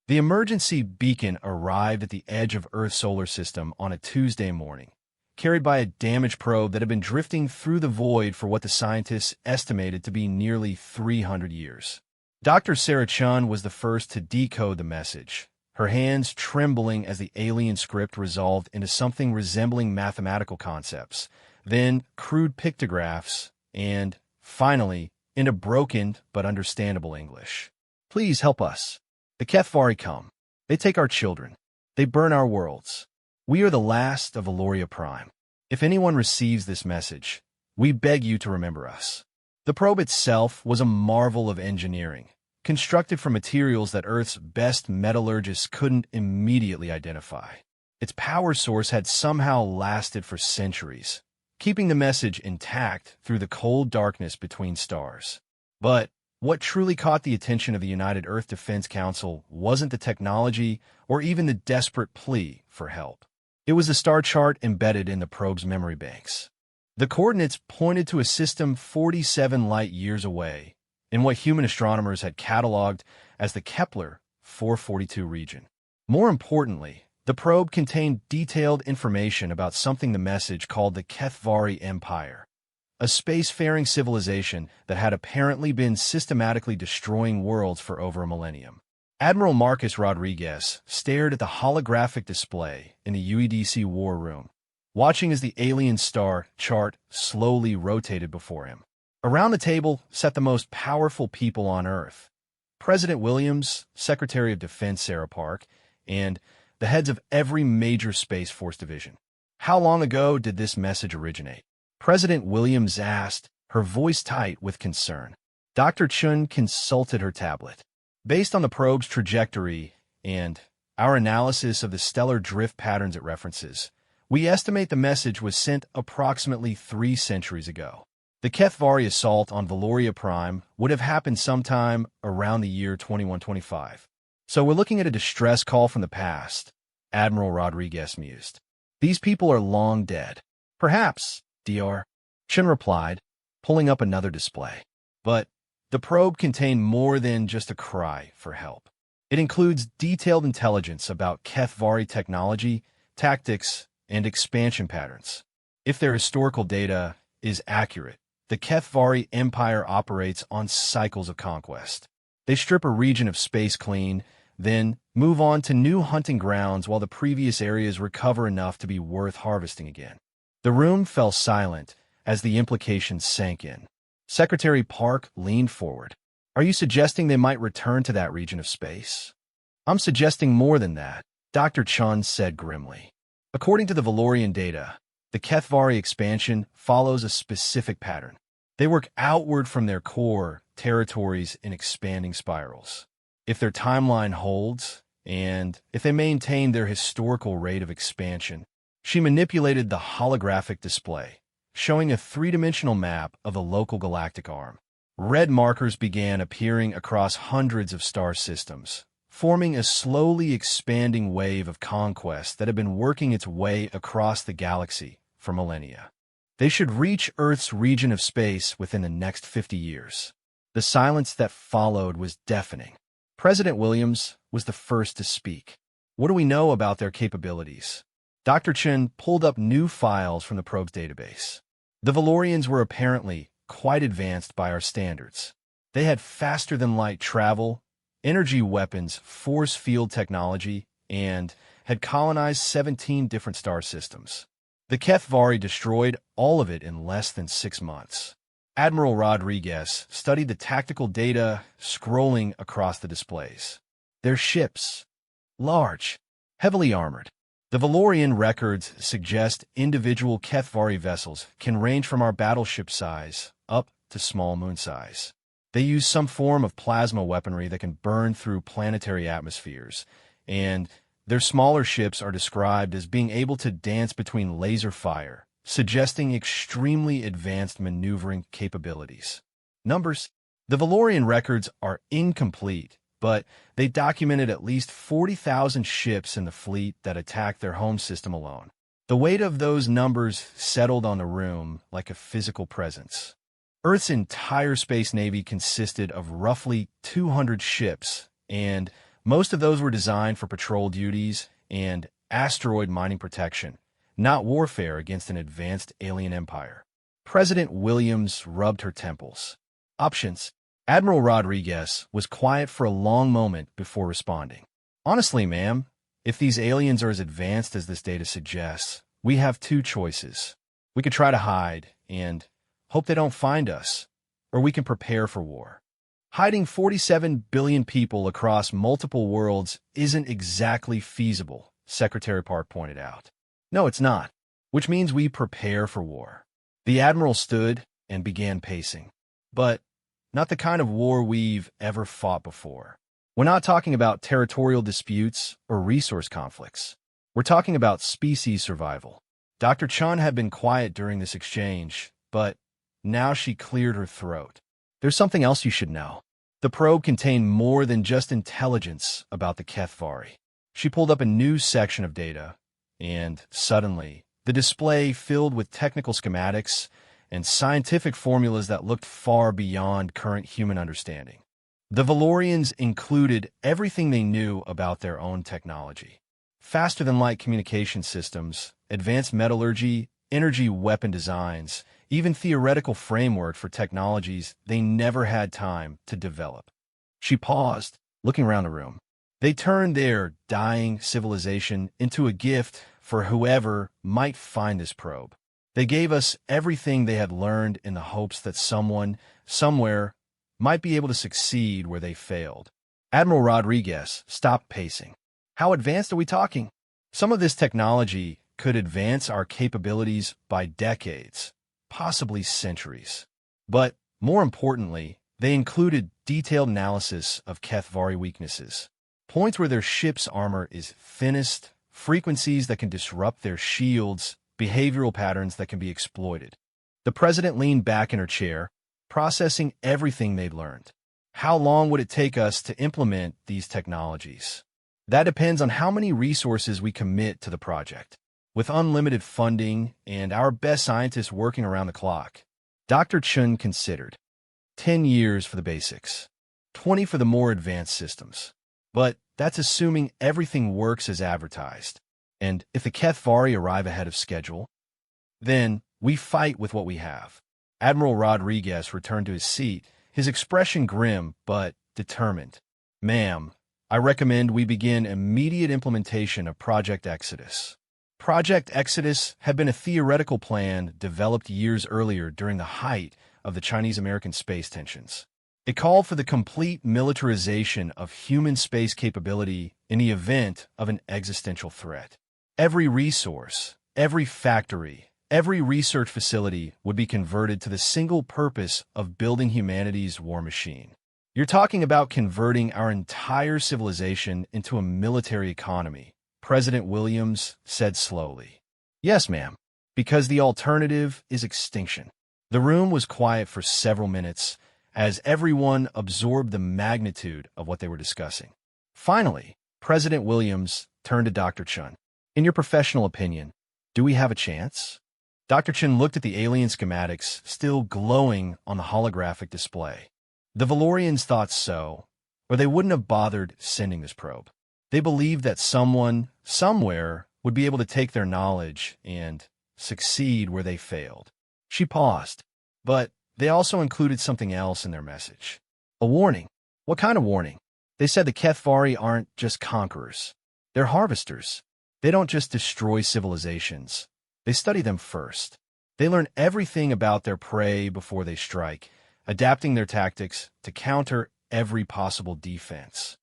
The emergency beacon arrived at the edge of Earth's solar system on a Tuesday morning, carried by a damaged probe that had been drifting through the void for what the scientists estimated to be nearly 300 years. Dr. Sarah Chun was the first to decode the message, her hands trembling as the alien script resolved into something resembling mathematical concepts, then crude pictographs, and, finally, into broken but understandable English. Please help us. The Kethvari come. They take our children. They burn our worlds. We are the last of Valoria Prime. If anyone receives this message, we beg you to remember us. The probe itself was a marvel of engineering, constructed from materials that Earth's best metallurgists couldn't immediately identify. Its power source had somehow lasted for centuries, keeping the message intact through the cold darkness between stars. But what truly caught the attention of the United Earth Defense Council wasn't the technology or even the desperate plea for help. It was the star chart embedded in the probe's memory banks. The coordinates pointed to a system 47 light-years away in what human astronomers had cataloged as the Kepler 442 region. More importantly, the probe contained detailed information about something the message called the Kethvari Empire, a spacefaring civilization that had apparently been systematically destroying worlds for over a millennium. Admiral Marcus Rodriguez stared at the holographic display in the UEDC war room, watching as the alien star chart slowly rotated before him. Around the table sat the most powerful people on Earth: President Williams, Secretary of Defense Sarah Park, and the heads of every major Space Force division. How long ago did this message originate? President Williams asked, her voice tight with concern. Dr. Chun consulted her tablet. Based on the probe's trajectory and our analysis of the stellar drift patterns it references, we estimate the message was sent approximately 3 centuries ago. The Kethvari assault on Valoria Prime would have happened sometime around the year 2125. So we're looking at a distress call from the past, Admiral Rodriguez mused. These people are long dead. Perhaps, Dr. Chun replied, pulling up another display. But the probe contained more than just a cry for help. It includes detailed intelligence about Kethvari technology, tactics, and expansion patterns. If their historical data is accurate, the Kethvari Empire operates on cycles of conquest. They strip a region of space clean, then move on to new hunting grounds while the previous areas recover enough to be worth harvesting again. The room fell silent as the implications sank in. Secretary Park leaned forward. Are you suggesting they might return to that region of space? I'm suggesting more than that, Dr. Chun said grimly. According to the Valorian data, the Kethvari expansion follows a specific pattern. They work outward from their core territories in expanding spirals. If their timeline holds, and if they maintain their historical rate of expansion, she manipulated the holographic display, showing a 3-dimensional map of the local galactic arm. Red markers began appearing across hundreds of star systems, forming a slowly expanding wave of conquest that had been working its way across the galaxy for millennia. They should reach Earth's region of space within the next 50 years. The silence that followed was deafening. President Williams was the first to speak. What do we know about their capabilities? Dr. Chun pulled up new files from the probe's database. The Valorians were apparently quite advanced by our standards. They had faster-than-light travel, energy weapons, force field technology, and had colonized 17 different star systems. The Kethvari destroyed all of it in less than 6 months. Admiral Rodriguez studied the tactical data scrolling across the displays. Their ships, large, heavily armored. The Valorian records suggest individual Kethvari vessels can range from our battleship size up to small moon size. They use some form of plasma weaponry that can burn through planetary atmospheres, and their smaller ships are described as being able to dance between laser fire, suggesting extremely advanced maneuvering capabilities. Numbers. The Valorian records are incomplete, but they documented at least 40,000 ships in the fleet that attacked their home system alone. The weight of those numbers settled on the room like a physical presence. Earth's entire space navy consisted of roughly 200 ships, and Most of those were designed for patrol duties and asteroid mining protection, not warfare against an advanced alien empire. President Williams rubbed her temples. Options. Admiral Rodriguez was quiet for a long moment before responding. Honestly, ma'am, if these aliens are as advanced as this data suggests, we have two choices. We could try to hide and hope they don't find us, or we can prepare for war. Hiding 47 billion people across multiple worlds isn't exactly feasible, Secretary Park pointed out. No, it's not, which means we prepare for war. The Admiral stood and began pacing. But not the kind of war we've ever fought before. We're not talking about territorial disputes or resource conflicts. We're talking about species survival. Dr. Chun had been quiet during this exchange, but now she cleared her throat. There's something else you should know. The probe contained more than just intelligence about the Kethvari. She pulled up a new section of data, and suddenly, the display filled with technical schematics and scientific formulas that looked far beyond current human understanding. The Valorians included everything they knew about their own technology. Faster-than-light communication systems, advanced metallurgy, energy weapon designs, even theoretical framework for technologies they never had time to develop. She paused, looking around the room. They turned their dying civilization into a gift for whoever might find this probe. They gave us everything they had learned in the hopes that someone, somewhere, might be able to succeed where they failed. Admiral Rodriguez stopped pacing. How advanced are we talking? Some of this technology could advance our capabilities by decades, possibly centuries. But, more importantly, they included detailed analysis of Kethvari weaknesses, points where their ship's armor is thinnest, frequencies that can disrupt their shields, behavioral patterns that can be exploited. The president leaned back in her chair, processing everything they'd learned. How long would it take us to implement these technologies? That depends on how many resources we commit to the project. With unlimited funding and our best scientists working around the clock, Dr. Chun considered 10 years for the basics, 20 for the more advanced systems. But that's assuming everything works as advertised. And if the Kethvari arrive ahead of schedule, then we fight with what we have. Admiral Rodriguez returned to his seat, his expression grim but determined. Ma'am, I recommend we begin immediate implementation of Project Exodus. Project Exodus had been a theoretical plan developed years earlier during the height of the Chinese-American space tensions. It called for the complete militarization of human space capability in the event of an existential threat. Every resource, every factory, every research facility would be converted to the single purpose of building humanity's war machine. You're talking about converting our entire civilization into a military economy, President Williams said slowly. Yes, ma'am, because the alternative is extinction. The room was quiet for several minutes as everyone absorbed the magnitude of what they were discussing. Finally, President Williams turned to Dr. Chun. In your professional opinion, do we have a chance? Dr. Chun looked at the alien schematics still glowing on the holographic display. The Valorians thought so, or they wouldn't have bothered sending this probe. They believed that someone, somewhere, would be able to take their knowledge and succeed where they failed. She paused, but they also included something else in their message. A warning. What kind of warning? They said the Kethvari aren't just conquerors. They're harvesters. They don't just destroy civilizations. They study them first. They learn everything about their prey before they strike, adapting their tactics to counter every possible defense.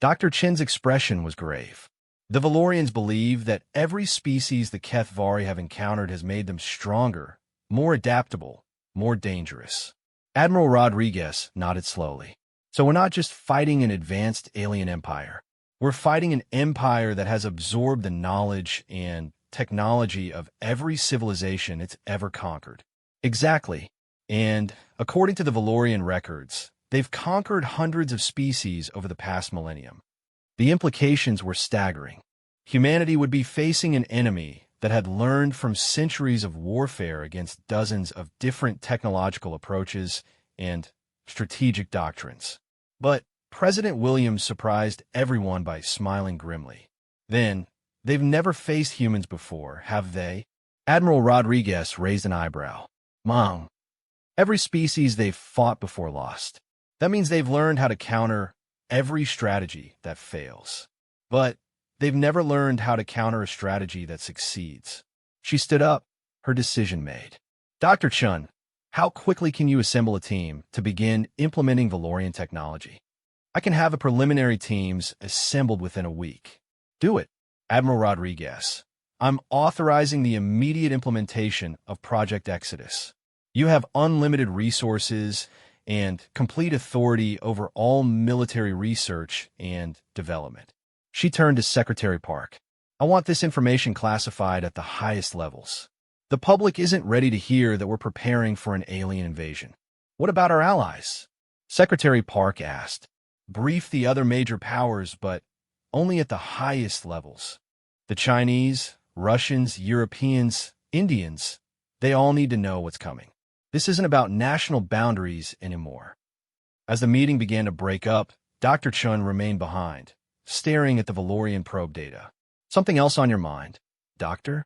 Dr. Chin's expression was grave. The Valorians believe that every species the Kethvari have encountered has made them stronger, more adaptable, more dangerous. Admiral Rodriguez nodded slowly. So we're not just fighting an advanced alien empire. We're fighting an empire that has absorbed the knowledge and technology of every civilization it's ever conquered. Exactly. And according to the Valorian records, they've conquered hundreds of species over the past millennium. The implications were staggering. Humanity would be facing an enemy that had learned from centuries of warfare against dozens of different technological approaches and strategic doctrines. But President Williams surprised everyone by smiling grimly. Then, they've never faced humans before, have they? Admiral Rodriguez raised an eyebrow. Mom, every species they've fought before lost. That means they've learned how to counter every strategy that fails. But they've never learned how to counter a strategy that succeeds. She stood up, her decision made. Dr. Chun, how quickly can you assemble a team to begin implementing Valorian technology? I can have a preliminary teams assembled within a week. Do it, Admiral Rodriguez. I'm authorizing the immediate implementation of Project Exodus. You have unlimited resources and complete authority over all military research and development. She turned to Secretary Park. I want this information classified at the highest levels. The public isn't ready to hear that we're preparing for an alien invasion. What about our allies? Secretary Park asked. Brief the other major powers, but only at the highest levels. The Chinese, Russians, Europeans, Indians, they all need to know what's coming. This isn't about national boundaries anymore. As the meeting began to break up, Dr. Chun remained behind, staring at the Valorian probe data. Something else on your mind, Doctor?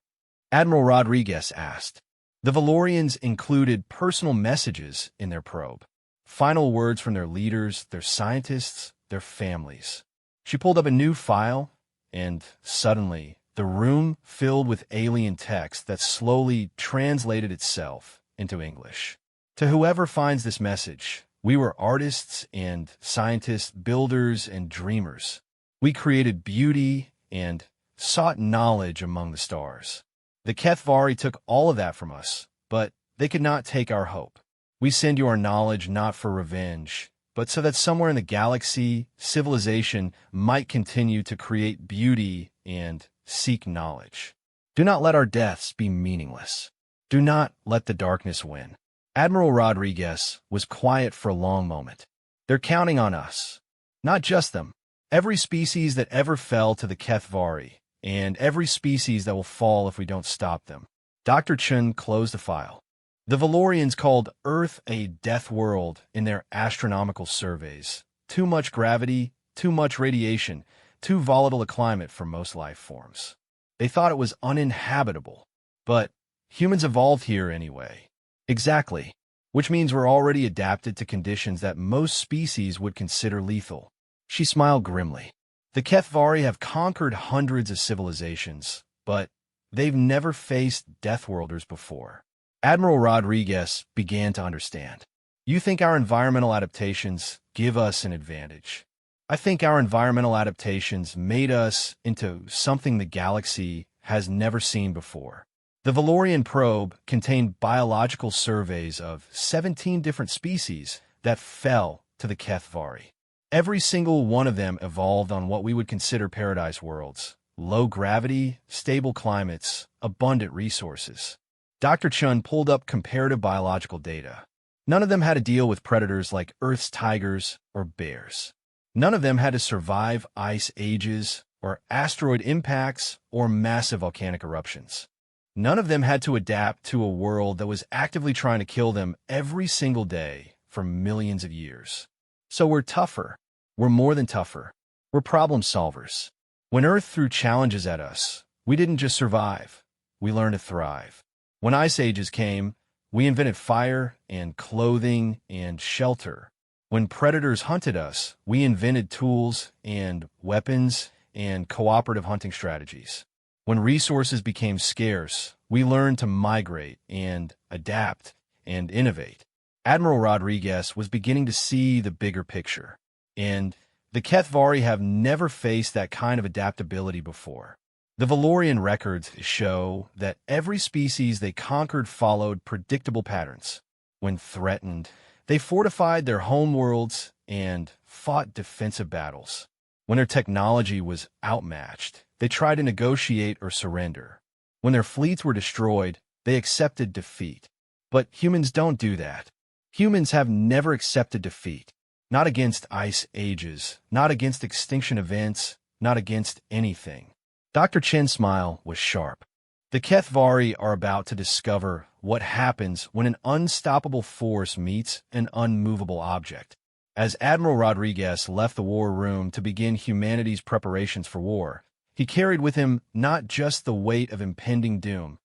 Admiral Rodriguez asked. The Valorians included personal messages in their probe. Final words from their leaders, their scientists, their families. She pulled up a new file, and suddenly, the room filled with alien text that slowly translated itself into English. To whoever finds this message, we were artists and scientists, builders and dreamers. We created beauty and sought knowledge among the stars. The Kethvari took all of that from us, but they could not take our hope. We send you our knowledge not for revenge, but so that somewhere in the galaxy, civilization might continue to create beauty and seek knowledge. Do not let our deaths be meaningless. Do not let the darkness win. Admiral Rodriguez was quiet for a long moment. They're counting on us. Not just them. Every species that ever fell to the Kethvari, and every species that will fall if we don't stop them. Dr. Chun closed the file. The Valorians called Earth a death world in their astronomical surveys. Too much gravity, too much radiation, too volatile a climate for most life forms. They thought it was uninhabitable. But humans evolved here anyway. Exactly. Which means we're already adapted to conditions that most species would consider lethal. She smiled grimly. The Kethvari have conquered hundreds of civilizations, but they've never faced Deathworlders before. Admiral Rodriguez began to understand. You think our environmental adaptations give us an advantage. I think our environmental adaptations made us into something the galaxy has never seen before. The Valorian probe contained biological surveys of 17 different species that fell to the Kethvari. Every single one of them evolved on what we would consider paradise worlds. Low gravity, stable climates, abundant resources. Dr. Chun pulled up comparative biological data. None of them had to deal with predators like Earth's tigers or bears. None of them had to survive ice ages or asteroid impacts or massive volcanic eruptions. None of them had to adapt to a world that was actively trying to kill them every single day for millions of years. So we're tougher. We're more than tougher. We're problem solvers. When Earth threw challenges at us, we didn't just survive. We learned to thrive. When ice ages came, we invented fire and clothing and shelter. When predators hunted us, we invented tools and weapons and cooperative hunting strategies. When resources became scarce, we learned to migrate and adapt and innovate. Admiral Rodriguez was beginning to see the bigger picture. And the Kethvari have never faced that kind of adaptability before. The Valorian records show that every species they conquered followed predictable patterns. When threatened, they fortified their homeworlds and fought defensive battles. When their technology was outmatched, they tried to negotiate or surrender. When their fleets were destroyed, they accepted defeat. But humans don't do that. Humans have never accepted defeat. Not against ice ages, not against extinction events, not against anything. Dr. Chen's smile was sharp. The Kethvari are about to discover what happens when an unstoppable force meets an unmovable object. As Admiral Rodriguez left the war room to begin humanity's preparations for war, he carried with him not just the weight of impending doom,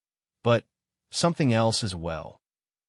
but something else as well: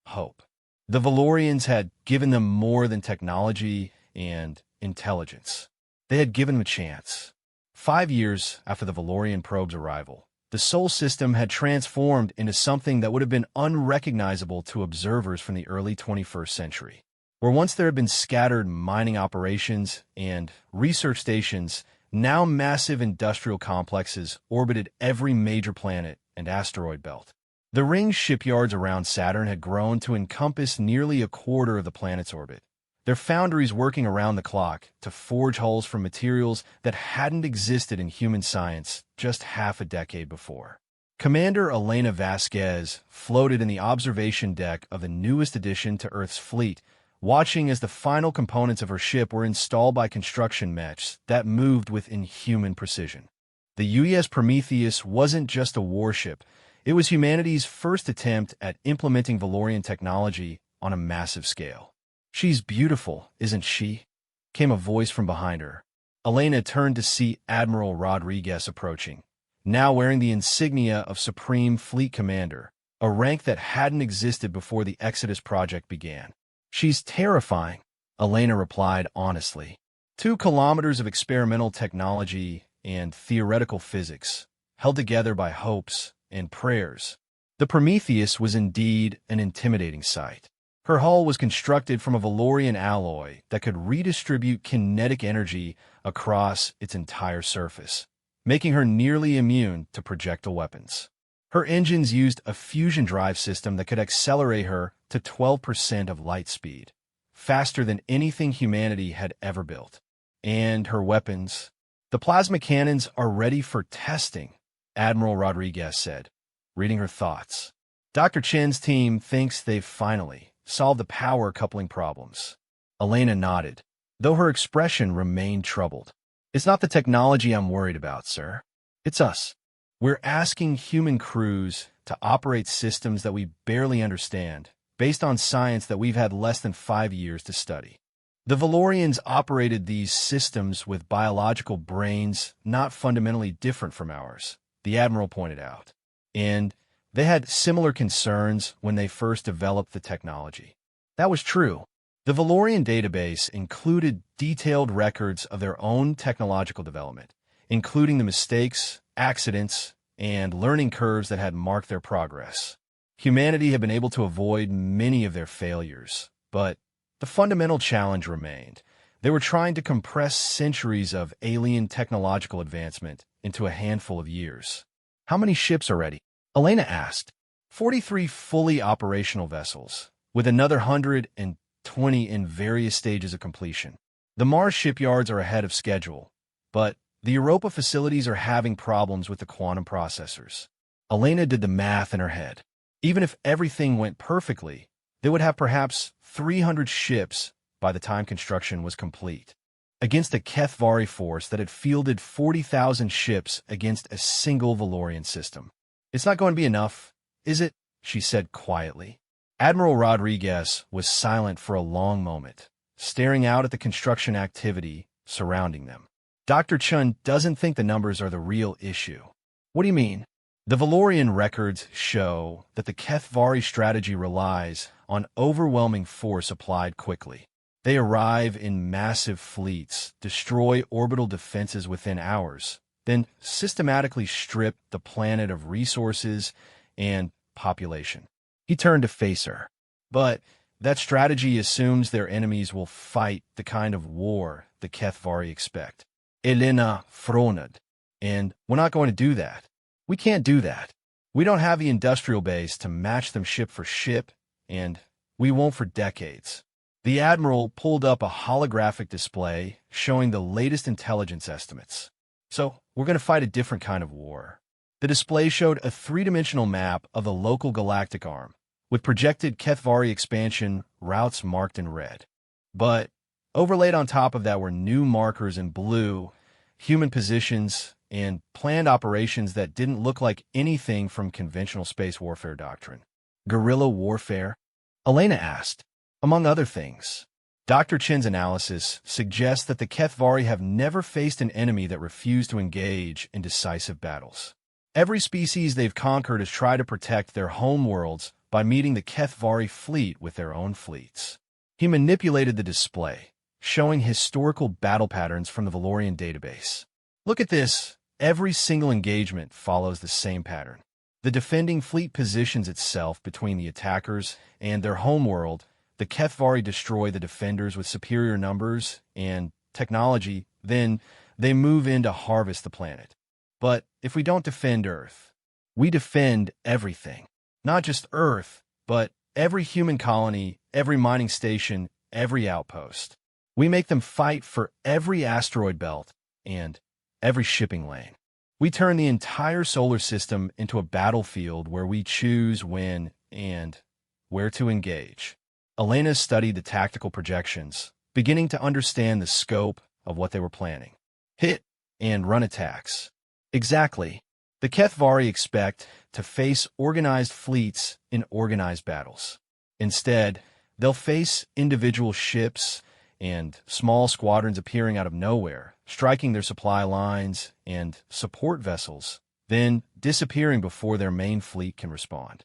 hope. The Valorians had given them more than technology and intelligence. They had given them a chance. 5 years after the Valorian probe's arrival, the Sol system had transformed into something that would have been unrecognizable to observers from the early 21st century. Where once there had been scattered mining operations and research stations, now massive industrial complexes orbited every major planet and asteroid belt. The ringed shipyards around Saturn had grown to encompass nearly a quarter of the planet's orbit, their foundries working around the clock to forge hulls from materials that hadn't existed in human science just half a decade before. Commander Elena Vasquez floated in the observation deck of the newest addition to Earth's fleet, watching as the final components of her ship were installed by construction mechs that moved with inhuman precision. The UES Prometheus wasn't just a warship. It was humanity's first attempt at implementing Valorian technology on a massive scale. "She's beautiful, isn't she?" came a voice from behind her. Elena turned to see Admiral Rodriguez approaching, now wearing the insignia of Supreme Fleet Commander, a rank that hadn't existed before the Exodus project began. "She's terrifying," Elena replied honestly. 2 kilometers of experimental technology and theoretical physics, held together by hopes and prayers. The Prometheus was indeed an intimidating sight. Her hull was constructed from a Valorian alloy that could redistribute kinetic energy across its entire surface, making her nearly immune to projectile weapons. Her engines used a fusion drive system that could accelerate her to 12% of light speed, faster than anything humanity had ever built. And her weapons? "The plasma cannons are ready for testing," Admiral Rodriguez said, reading her thoughts. "Dr. Chen's team thinks they've finally solved the power coupling problems." Elena nodded, though her expression remained troubled. "It's not the technology I'm worried about, sir. It's us. We're asking human crews to operate systems that we barely understand, based on science that we've had less than 5 years to study. The Valorians operated these systems with biological brains not fundamentally different from ours," the Admiral pointed out. "And they had similar concerns when they first developed the technology." That was true. The Valorian database included detailed records of their own technological development, including the mistakes, accidents, and learning curves that had marked their progress. Humanity had been able to avoid many of their failures, but the fundamental challenge remained. They were trying to compress centuries of alien technological advancement into a handful of years. "How many ships are ready?" Elena asked. 43 fully operational vessels, with another 120 in various stages of completion. The Mars shipyards are ahead of schedule, but the Europa facilities are having problems with the quantum processors. Elena did the math in her head. Even if everything went perfectly, they would have perhaps 300 ships by the time construction was complete, against a Kethvari force that had fielded 40,000 ships against a single Valorian system. "It's not going to be enough, is it?" she said quietly. Admiral Rodriguez was silent for a long moment, staring out at the construction activity surrounding them. "Dr. Chun doesn't think the numbers are the real issue." "What do you mean?" "The Valorian records show that the Kethvari strategy relies on overwhelming force applied quickly. They arrive in massive fleets, destroy orbital defenses within hours, then systematically strip the planet of resources and population." He turned to face her. "But that strategy assumes their enemies will fight the kind of war the Kethvari expect." Elena frowned. "And we're not going to do that. We can't do that. We don't have the industrial base to match them ship for ship, and we won't for decades." The Admiral pulled up a holographic display showing the latest intelligence estimates. "So, we're going to fight a different kind of war." The display showed a 3-dimensional map of the local galactic arm, with projected Kethvari expansion routes marked in red. But overlaid on top of that were new markers in blue, human positions, and planned operations that didn't look like anything from conventional space warfare doctrine. "Guerrilla warfare?" Elena asked. "Among other things." Dr. Chin's analysis suggests that the Kethvari have never faced an enemy that refused to engage in decisive battles. Every species they've conquered has tried to protect their home worlds by meeting the Kethvari fleet with their own fleets. He manipulated the display, showing historical battle patterns from the Valorian database. Look at this. Every single engagement follows the same pattern. The defending fleet positions itself between the attackers and their homeworld. The Kethvari destroy the defenders with superior numbers and technology, then they move in to harvest the planet. But if we don't defend Earth, we defend everything. Not just Earth, but every human colony, every mining station, every outpost. We make them fight for every asteroid belt and every shipping lane. We turn the entire solar system into a battlefield where we choose when and where to engage. Elena studied the tactical projections, beginning to understand the scope of what they were planning. Hit and run attacks. Exactly. The Kethvari expect to face organized fleets in organized battles. Instead, they'll face individual ships and small squadrons appearing out of nowhere, striking their supply lines and support vessels, then disappearing before their main fleet can respond.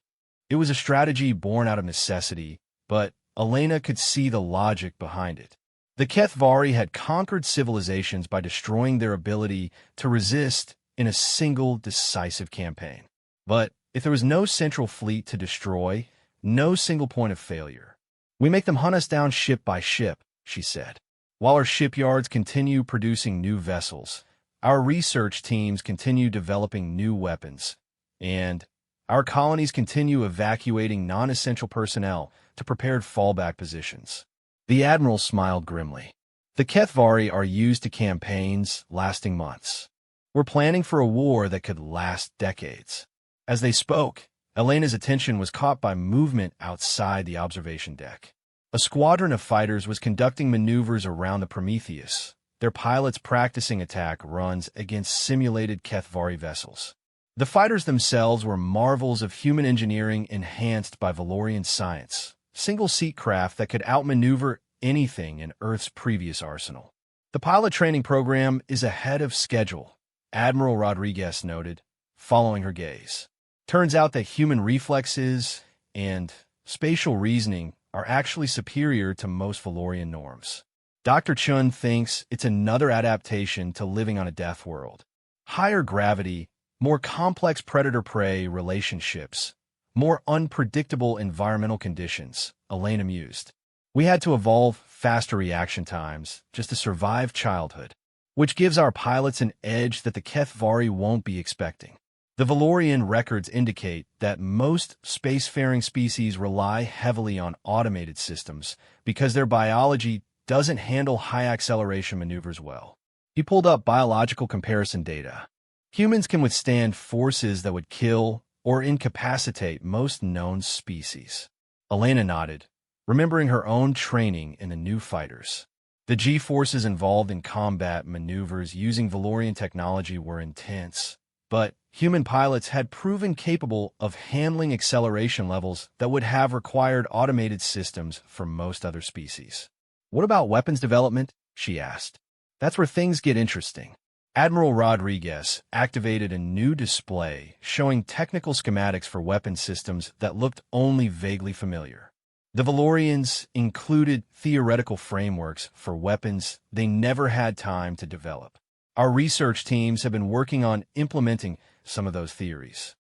It was a strategy born out of necessity, but Elena could see the logic behind it. The Kethvari had conquered civilizations by destroying their ability to resist in a single decisive campaign. But if there was no central fleet to destroy, no single point of failure, we make them hunt us down ship by ship, she said. While our shipyards continue producing new vessels, our research teams continue developing new weapons, and our colonies continue evacuating non-essential personnel to prepared fallback positions. The admiral smiled grimly. The Kethvari are used to campaigns lasting months. We're planning for a war that could last decades. As they spoke, Elena's attention was caught by movement outside the observation deck. A squadron of fighters was conducting maneuvers around the Prometheus, their pilots practicing attack runs against simulated Kethvari vessels. The fighters themselves were marvels of human engineering enhanced by Valorian science, single-seat craft that could outmaneuver anything in Earth's previous arsenal. The pilot training program is ahead of schedule, Admiral Rodriguez noted, following her gaze. Turns out that human reflexes and spatial reasoning are actually superior to most Valorian norms. Dr. Chun thinks it's another adaptation to living on a death world. Higher gravity, more complex predator-prey relationships, more unpredictable environmental conditions, Elena mused. We had to evolve faster reaction times just to survive childhood, which gives our pilots an edge that the Kethvari won't be expecting. The Valorian records indicate that most spacefaring species rely heavily on automated systems because their biology doesn't handle high-acceleration maneuvers well. He pulled up biological comparison data. Humans can withstand forces that would kill or incapacitate most known species. Elena nodded, remembering her own training in the new fighters. The G-forces involved in combat maneuvers using Valorian technology were intense, but human pilots had proven capable of handling acceleration levels that would have required automated systems for most other species. What about weapons development? She asked. That's where things get interesting. Admiral Rodriguez activated a new display showing technical schematics for weapon systems that looked only vaguely familiar. The Valorians included theoretical frameworks for weapons they never had time to develop. Our research teams have been working on implementing some of those theories.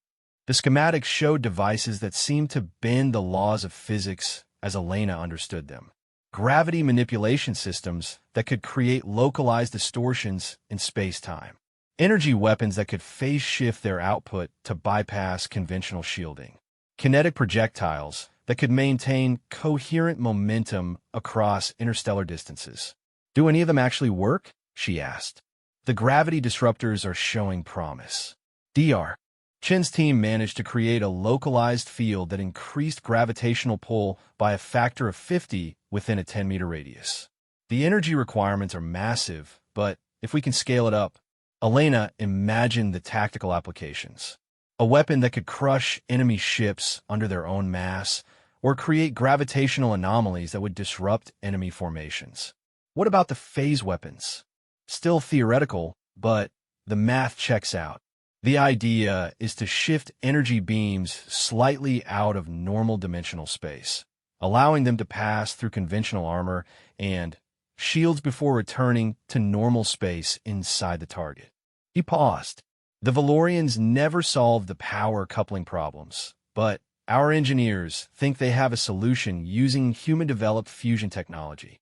The schematics showed devices that seemed to bend the laws of physics as Elena understood them. Gravity manipulation systems that could create localized distortions in space-time. Energy weapons that could phase shift their output to bypass conventional shielding. Kinetic projectiles that could maintain coherent momentum across interstellar distances. Do any of them actually work? She asked. The gravity disruptors are showing promise. Dr. Chin's team managed to create a localized field that increased gravitational pull by a factor of 50 within a 10-meter radius. The energy requirements are massive, but if we can scale it up, Elena imagined the tactical applications. A weapon that could crush enemy ships under their own mass, or create gravitational anomalies that would disrupt enemy formations. What about the phase weapons? Still theoretical, but the math checks out. The idea is to shift energy beams slightly out of normal dimensional space, allowing them to pass through conventional armor and shields before returning to normal space inside the target. He paused. The Valorians never solved the power coupling problems, but our engineers think they have a solution using human-developed fusion technology.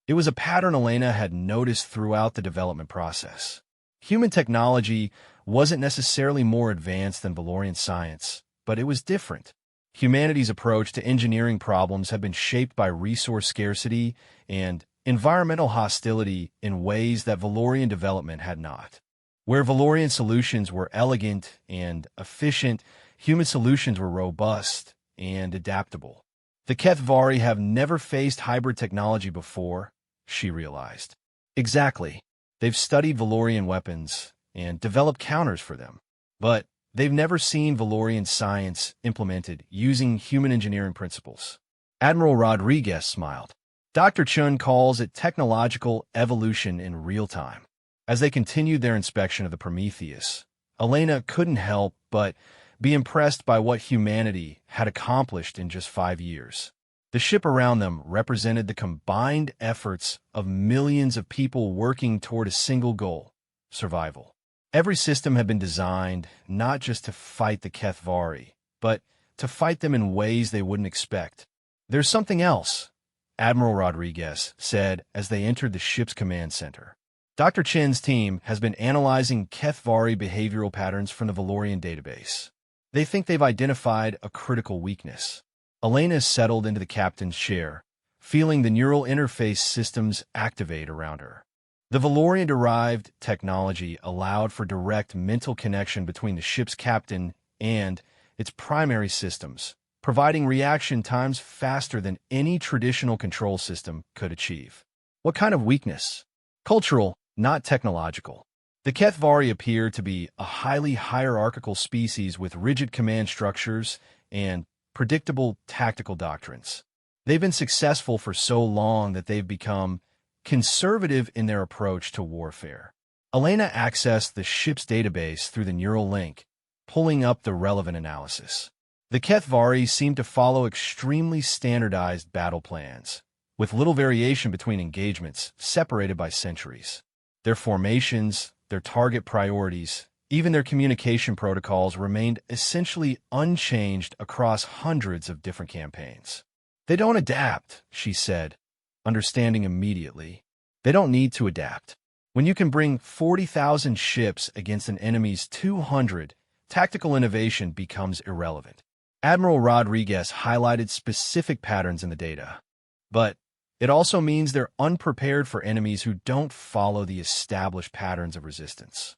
It was a pattern Elena had noticed throughout the development process. Human technology wasn't necessarily more advanced than Valorian science, but it was different. Humanity's approach to engineering problems had been shaped by resource scarcity and environmental hostility in ways that Valorian development had not. Where Valorian solutions were elegant and efficient, human solutions were robust and adaptable. The Kethvari have never faced hybrid technology before, she realized. Exactly. They've studied Valorian weapons and developed counters for them, but they've never seen Valorian science implemented using human engineering principles. Admiral Rodriguez smiled. Dr. Chun calls it technological evolution in real time. As they continued their inspection of the Prometheus, Elena couldn't help but be impressed by what humanity had accomplished in just 5 years. The ship around them represented the combined efforts of millions of people working toward a single goal: survival. Every system had been designed not just to fight the Kethvari, but to fight them in ways they wouldn't expect. "There's something else," Admiral Rodriguez said as they entered the ship's command center. Dr. Chen's team has been analyzing Kethvari behavioral patterns from the Valorian database. They think they've identified a critical weakness. Elena settled into the captain's chair, feeling the neural interface systems activate around her. The Valorian-derived technology allowed for direct mental connection between the ship's captain and its primary systems, providing reaction times faster than any traditional control system could achieve. What kind of weakness? Cultural, not technological. The Kethvari appear to be a highly hierarchical species with rigid command structures and predictable tactical doctrines. They've been successful for so long that they've become conservative in their approach to warfare. Elena accessed the ship's database through the neural link, pulling up the relevant analysis. The Kethvari seem to follow extremely standardized battle plans, with little variation between engagements separated by centuries. Their formations, their target priorities, even their communication protocols remained essentially unchanged across hundreds of different campaigns. "They don't adapt," she said, understanding immediately. They don't need to adapt. When you can bring 40,000 ships against an enemy's 200, tactical innovation becomes irrelevant. Admiral Rodriguez highlighted specific patterns in the data, but it also means they're unprepared for enemies who don't follow the established patterns of resistance.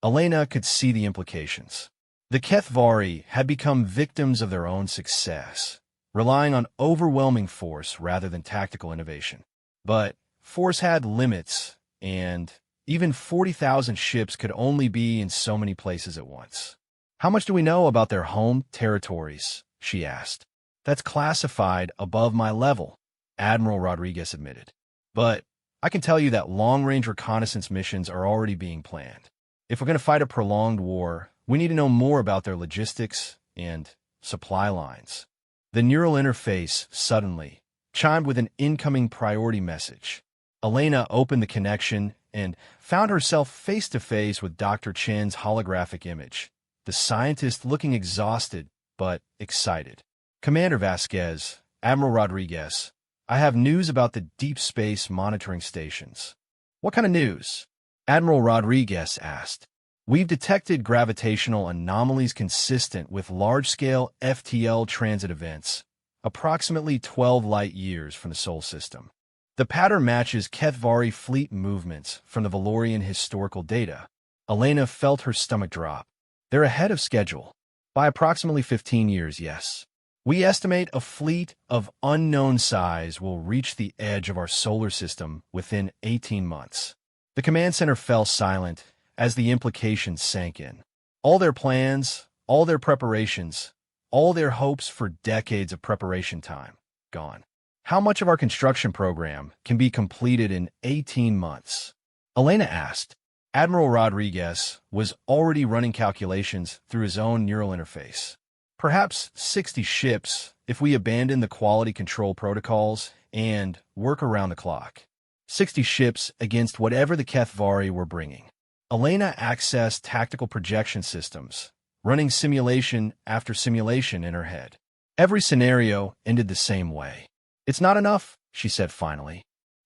Elena could see the implications. The Kethvari had become victims of their own success, relying on overwhelming force rather than tactical innovation. But force had limits, and even 40,000 ships could only be in so many places at once. "How much do we know about their home territories?" she asked. "That's classified above my level," Admiral Rodriguez admitted. "But I can tell you that long-range reconnaissance missions are already being planned. If we're going to fight a prolonged war, we need to know more about their logistics and supply lines." The neural interface suddenly chimed with an incoming priority message. Elena opened the connection and found herself face-to-face with Dr. Chen's holographic image, the scientist looking exhausted but excited. "Commander Vasquez, Admiral Rodriguez, I have news about the deep space monitoring stations." "What kind of news?" Admiral Rodriguez asked. "We've detected gravitational anomalies consistent with large-scale FTL transit events, approximately 12 light-years from the Sol system. The pattern matches Kethvari fleet movements from the Valorian historical data." Elena felt her stomach drop. "They're ahead of schedule. By approximately 15 years, yes. We estimate a fleet of unknown size will reach the edge of our solar system within 18 months. The command center fell silent as the implications sank in. All their plans, all their preparations, All their hopes for decades of preparation time, gone. How much of our construction program can be completed in 18 months? Elena asked. Admiral Rodriguez was already running calculations through his own neural interface. Perhaps 60 ships if we abandon the quality control protocols and work around the clock. 60 ships against whatever the Kethvari were bringing. Elena accessed tactical projection systems, running simulation after simulation in her head. Every scenario ended the same way. It's not enough, she said finally.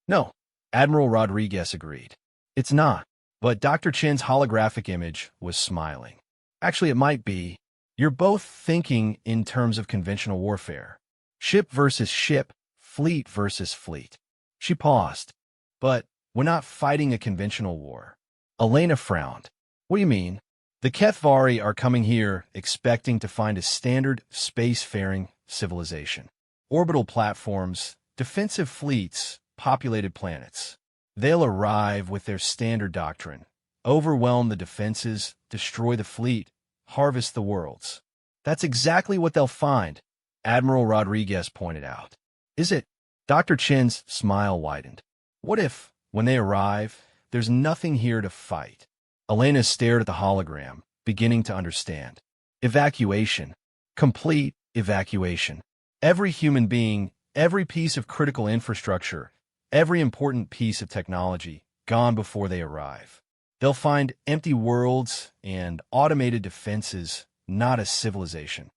No, Admiral Rodriguez agreed. It's not. But Dr. Chen's holographic image was smiling. Actually, it might be. You're both thinking in terms of conventional warfare. Ship versus ship, fleet versus fleet. She paused. But we're not fighting a conventional war. Elena frowned. What do you mean? The Kethvari are coming here expecting to find a standard spacefaring civilization. Orbital platforms, defensive fleets, populated planets. They'll arrive with their standard doctrine. Overwhelm the defenses, destroy the fleet, harvest the worlds. That's exactly what they'll find, Admiral Rodriguez pointed out. Is it? Dr. Chen's smile widened. What if, when they arrive, there's nothing here to fight? Elena stared at the hologram, beginning to understand. Evacuation. Complete evacuation. Every human being, every piece of critical infrastructure, every important piece of technology, gone before they arrive. They'll find empty worlds and automated defenses, not a civilization.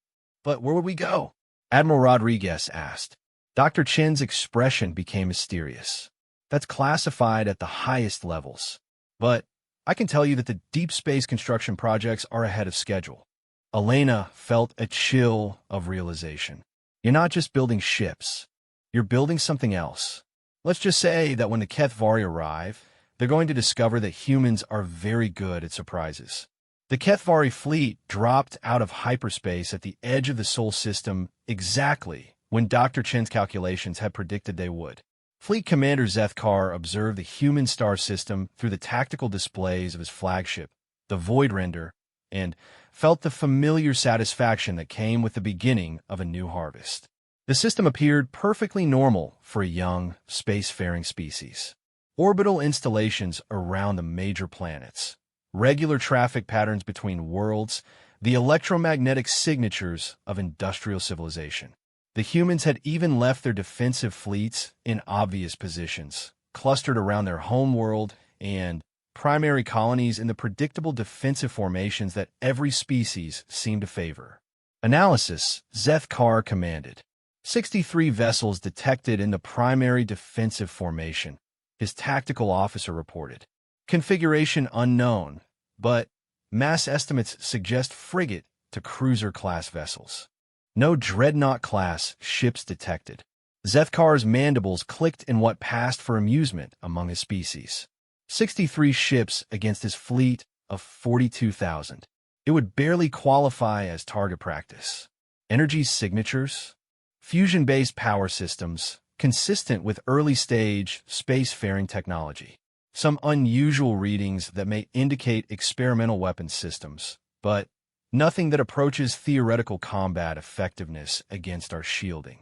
But where would we go? Admiral Rodriguez asked. Dr. Chen's expression became mysterious. That's classified at the highest levels. But I can tell you that the deep space construction projects are ahead of schedule. Elena felt a chill of realization. You're not just building ships. You're building something else. Let's just say that when the Kethvari arrive, they're going to discover that humans are very good at surprises. The Kethvari fleet dropped out of hyperspace at the edge of the Sol system exactly when Dr. Chen's calculations had predicted they would. Fleet Commander Zethkar observed the human star system through the tactical displays of his flagship, the Void Render, and felt the familiar satisfaction that came with the beginning of a new harvest. The system appeared perfectly normal for a young, spacefaring species. Orbital installations around the major planets, regular traffic patterns between worlds, the electromagnetic signatures of industrial civilization. The humans had even left their defensive fleets in obvious positions, clustered around their home world and primary colonies in the predictable defensive formations that every species seemed to favor. Analysis, Zethkar commanded. 63 vessels detected in the primary defensive formation, his tactical officer reported. Configuration unknown, but mass estimates suggest frigate to cruiser-class vessels. No dreadnought-class ships detected. Zethkar's mandibles clicked in what passed for amusement among his species. 63 ships against his fleet of 42,000. It would barely qualify as target practice. Energy signatures? Fusion-based power systems, consistent with early-stage spacefaring technology. Some unusual readings that may indicate experimental weapons systems, but nothing that approaches theoretical combat effectiveness against our shielding.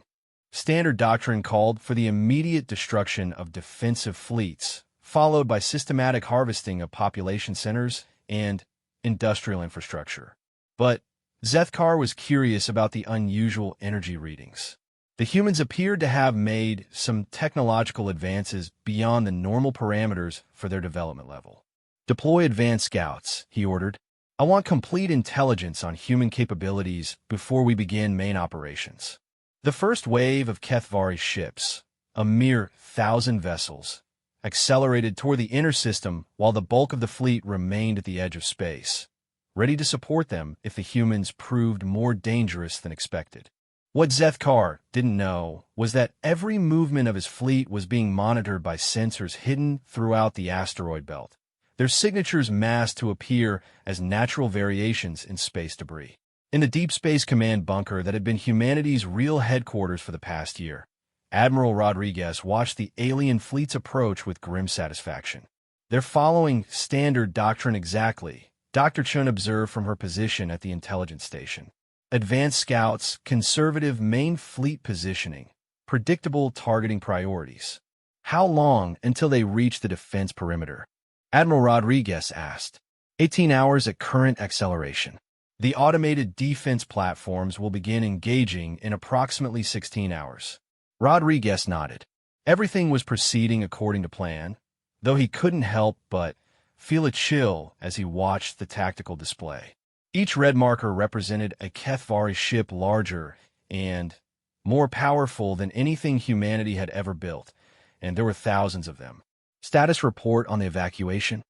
Standard doctrine called for the immediate destruction of defensive fleets, followed by systematic harvesting of population centers and industrial infrastructure. But Zethkar was curious about the unusual energy readings. The humans appeared to have made some technological advances beyond the normal parameters for their development level. Deploy advanced scouts, he ordered. I want complete intelligence on human capabilities before we begin main operations. The first wave of Kethvari ships, a mere 1,000 vessels, accelerated toward the inner system while the bulk of the fleet remained at the edge of space, ready to support them if the humans proved more dangerous than expected. What Zethkar didn't know was that every movement of his fleet was being monitored by sensors hidden throughout the asteroid belt, their signatures masked to appear as natural variations in space debris. In the Deep Space Command bunker that had been humanity's real headquarters for the past year, Admiral Rodriguez watched the alien fleet's approach with grim satisfaction. They're following standard doctrine exactly, Dr. Chun observed from her position at the intelligence station. advanced scouts, conservative main fleet positioning, predictable targeting priorities. How long until they reach the defense perimeter? Admiral Rodriguez asked. 18 hours at current acceleration. The automated defense platforms will begin engaging in approximately 16 hours. Rodriguez nodded. Everything was proceeding according to plan, though he couldn't help but feel a chill as he watched the tactical display. Each red marker represented a HFY ship larger and more powerful than anything humanity had ever built, and there were thousands of them. Status report on the evacuation.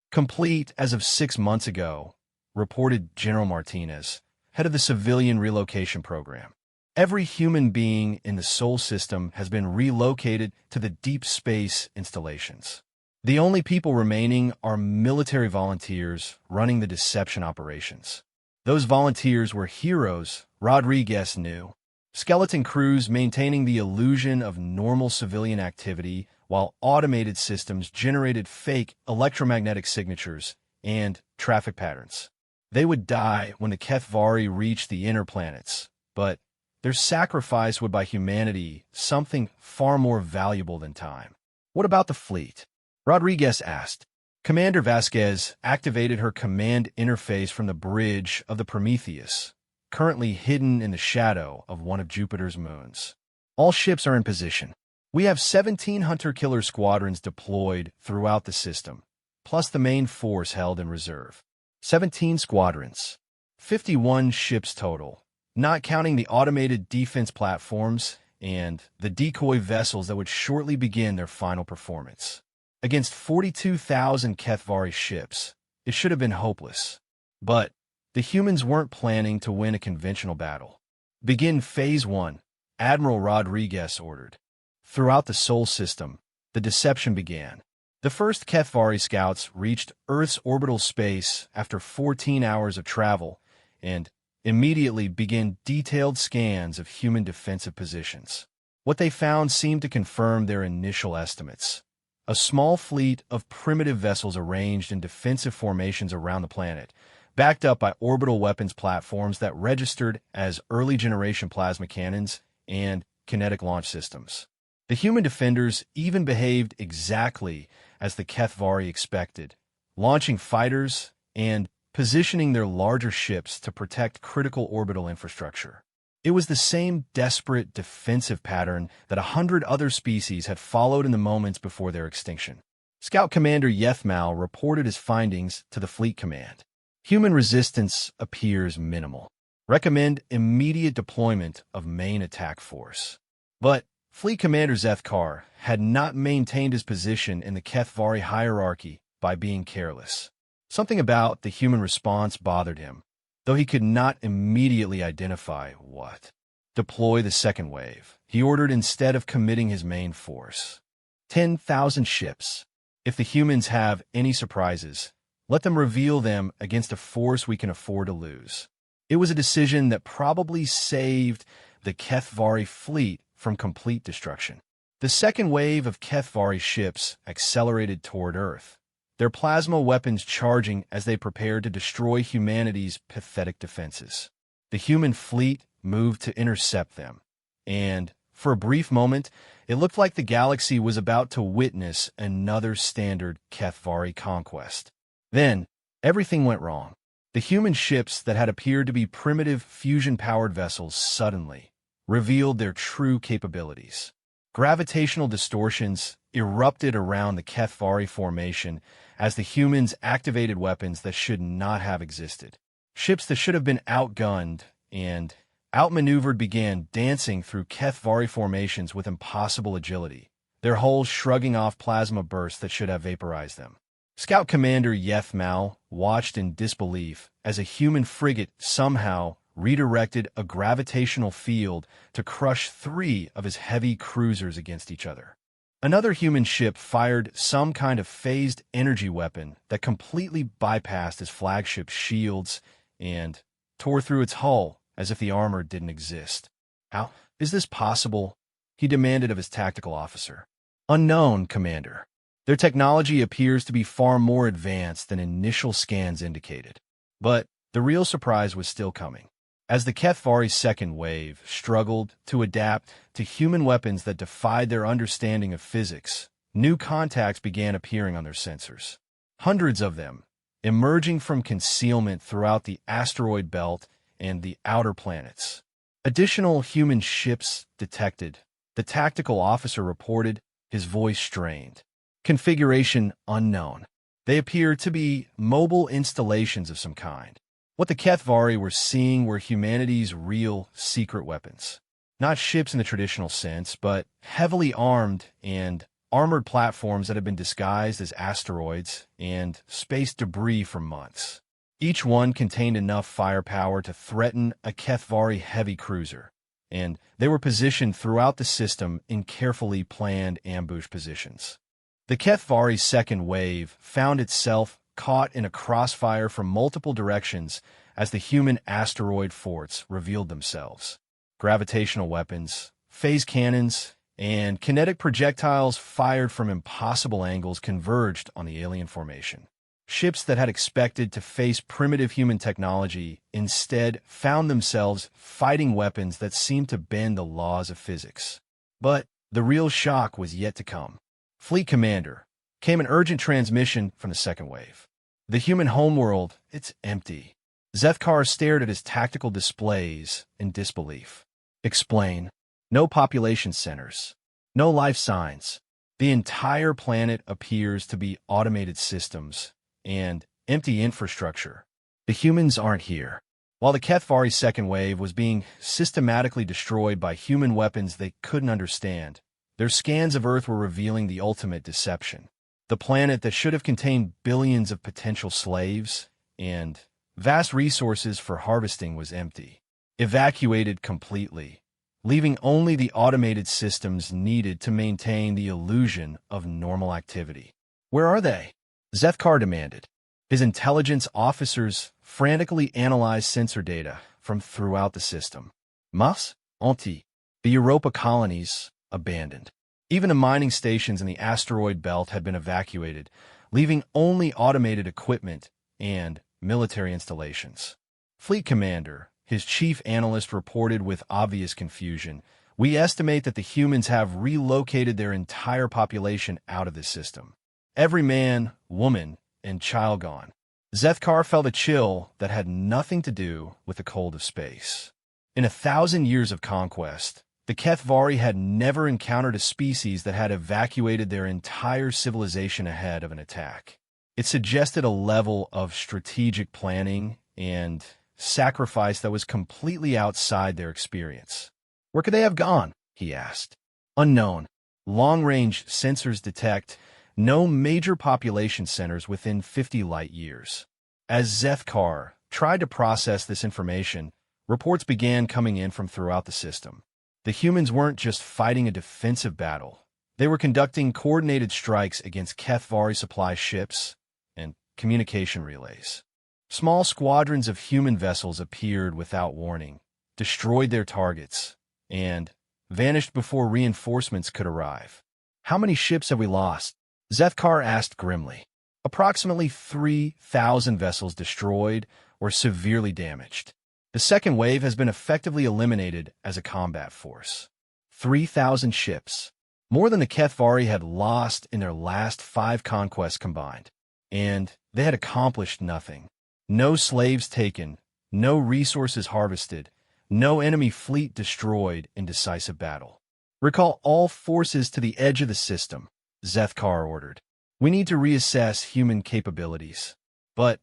Complete as of 6 months ago, reported General Martinez, head of the Civilian Relocation Program. Every human being in the Sol system has been relocated to the deep space installations. The only people remaining are military volunteers running the deception operations. Those volunteers were heroes, Rodriguez knew. Skeleton crews maintaining the illusion of normal civilian activity while automated systems generated fake electromagnetic signatures and traffic patterns. They would die when the HFY reached the inner planets, but their sacrifice would buy humanity something far more valuable than time. What about the fleet? Rodriguez asked. Commander Vasquez activated her command interface from the bridge of the Prometheus, currently hidden in the shadow of one of Jupiter's moons. All ships are in position. We have 17 hunter-killer squadrons deployed throughout the system, plus the main force held in reserve. 17 squadrons. 51 ships total, not counting the automated defense platforms and the decoy vessels that would shortly begin their final performance. Against 42,000 HFY ships, it should have been hopeless. But the humans weren't planning to win a conventional battle. Begin Phase 1, Admiral Rodriguez ordered. Throughout the Sol system, the deception began. The first HFY scouts reached Earth's orbital space after 14 hours of travel and immediately began detailed scans of human defensive positions. What they found seemed to confirm their initial estimates. A small fleet of primitive vessels arranged in defensive formations around the planet, backed up by orbital weapons platforms that registered as early-generation plasma cannons and kinetic launch systems. The human defenders even behaved exactly as the HFY expected, launching fighters and positioning their larger ships to protect critical orbital infrastructure. It was the same desperate defensive pattern that 100 other species had followed in the moments before their extinction. Scout Commander Yethmal reported his findings to the Fleet Command. Human resistance appears minimal. Recommend immediate deployment of main attack force. But Fleet Commander Zethkar had not maintained his position in the HFY hierarchy by being careless. Something about the human response bothered him, though he could not immediately identify what. Deploy the second wave, he ordered instead of committing his main force. 10,000 ships. If the humans have any surprises, let them reveal them against a force we can afford to lose. It was a decision that probably saved the HFY fleet from complete destruction. The second wave of HFY ships accelerated toward Earth, their plasma weapons charging as they prepared to destroy humanity's pathetic defenses. The human fleet moved to intercept them, and, for a brief moment, it looked like the galaxy was about to witness another standard HFY conquest. Then, everything went wrong. The human ships that had appeared to be primitive fusion-powered vessels suddenly revealed their true capabilities. Gravitational distortions erupted around the HFY formation as the humans activated weapons that should not have existed. Ships that should have been outgunned and outmaneuvered began dancing through HFY formations with impossible agility, their hulls shrugging off plasma bursts that should have vaporized them. Scout Commander Yethmal watched in disbelief as a human frigate somehow redirected a gravitational field to crush 3 of his heavy cruisers against each other. Another human ship fired some kind of phased energy weapon that completely bypassed his flagship's shields and tore through its hull as if the armor didn't exist. How is this possible? He demanded of his tactical officer. Unknown, Commander. Their technology appears to be far more advanced than initial scans indicated. But the real surprise was still coming. As the Kethvari's second wave struggled to adapt to human weapons that defied their understanding of physics, new contacts began appearing on their sensors. Hundreds of them, emerging from concealment throughout the asteroid belt and the outer planets. Additional human ships detected, the tactical officer reported, his voice strained. Configuration unknown. They appeared to be mobile installations of some kind. What the Kethvari were seeing were humanity's real secret weapons. Not ships in the traditional sense, but heavily armed and armored platforms that had been disguised as asteroids and space debris for months. Each one contained enough firepower to threaten a Kethvari heavy cruiser, and they were positioned throughout the system in carefully planned ambush positions. The Kethvari's second wave found itself caught in a crossfire from multiple directions as the human asteroid forts revealed themselves. Gravitational weapons, phase cannons, and kinetic projectiles fired from impossible angles converged on the alien formation. Ships that had expected to face primitive human technology instead found themselves fighting weapons that seemed to bend the laws of physics. But the real shock was yet to come. Fleet Commander, came an urgent transmission from the second wave. The human homeworld, it's empty. Zethkar stared at his tactical displays in disbelief. Explain. No population centers. No life signs. The entire planet appears to be automated systems and empty infrastructure. The humans aren't here. While the Kethvari's second wave was being systematically destroyed by human weapons they couldn't understand, their scans of Earth were revealing the ultimate deception. The planet that should have contained billions of potential slaves and vast resources for harvesting was empty, evacuated completely, leaving only the automated systems needed to maintain the illusion of normal activity. Where are they? Zethkar demanded. His intelligence officers frantically analyzed sensor data from throughout the system. Mas, Anti, the Europa colonies, abandoned. Even the mining stations in the asteroid belt had been evacuated, leaving only automated equipment and military installations. Fleet Commander, his chief analyst, reported with obvious confusion, "We estimate that the humans have relocated their entire population out of the system. Every man, woman, and child gone." Zethkar felt a chill that had nothing to do with the cold of space. In 1,000 years of conquest, the Kethvari had never encountered a species that had evacuated their entire civilization ahead of an attack. It suggested a level of strategic planning and sacrifice that was completely outside their experience. "Where could they have gone?" he asked. "Unknown. Long-range sensors detect no major population centers within 50 light years." As Zethkar tried to process this information, reports began coming in from throughout the system. The humans weren't just fighting a defensive battle. They were conducting coordinated strikes against Kethvari supply ships and communication relays. Small squadrons of human vessels appeared without warning, destroyed their targets, and vanished before reinforcements could arrive. "How many ships have we lost?" Zethkar asked grimly. "Approximately 3,000 vessels destroyed or severely damaged. The second wave has been effectively eliminated as a combat force." 3,000 ships. More than the Kethvari had lost in their last 5 conquests combined. And they had accomplished nothing. No slaves taken, no resources harvested, no enemy fleet destroyed in decisive battle. "Recall all forces to the edge of the system," Zethkar ordered. "We need to reassess human capabilities." But